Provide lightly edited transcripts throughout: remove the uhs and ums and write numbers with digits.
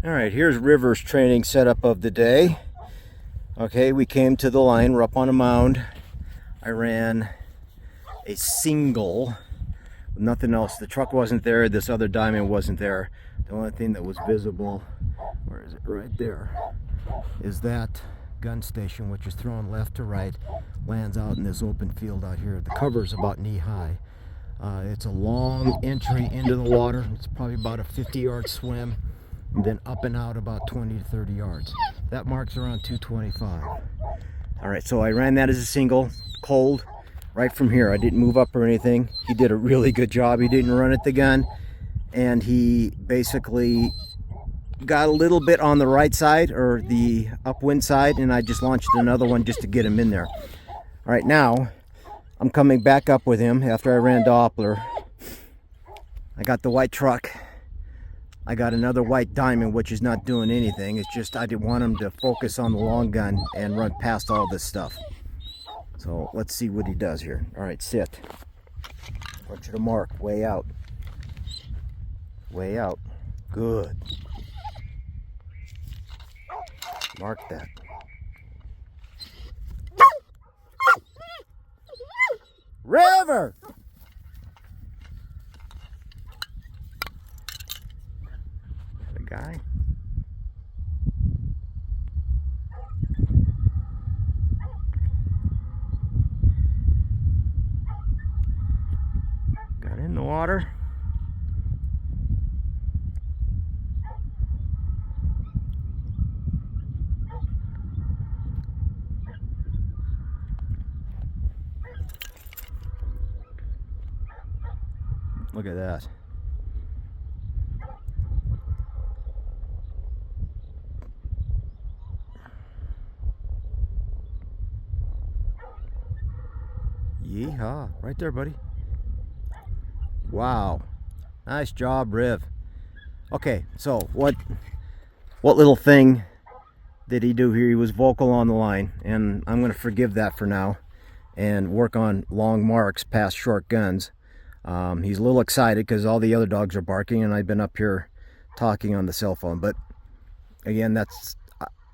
All right, here's River's training setup of the day. Okay, we came to the line. We're up on a mound. I ran a single, nothing else. The truck wasn't there. This other diamond wasn't there. The only thing that was visible, where is it? Right there, is that gun station, which is thrown left to right, lands out in this open field out here. The cover's about knee high. It's a long entry into the water. It's probably about a 50-yard swim, and then up and out about 20 to 30 yards. That marks around 225. All right, so I ran that as a single, cold, right from here. I didn't move up or anything. He did a really good job. He didn't run at the gun, and he basically got a little bit on the right side, or the upwind side, and I just launched another one just to get him in there. All right, now I'm coming back up with him after I ran Doppler. I got the white truck. I got another white diamond, which is not doing anything. It's just I didn't want him to focus on the long gun and run past all this stuff. So let's see what he does here. All right, sit. I want you to mark way out. Way out. Good. Mark that. River! The guy. Got in the water. Look at that. Yeehaw. Right there, buddy. Wow. Nice job, Riv. Okay, so what little thing did he do here? He was vocal on the line, and I'm going to forgive that for now and work on long marks past short guns. He's a little excited because all the other dogs are barking, and I've been up here talking on the cell phone. But again,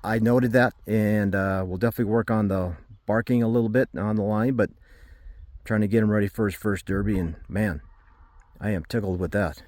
I noted that, and we'll definitely work on the barking a little bit on the line, but trying to get him ready for his first derby, and man, I am tickled with that.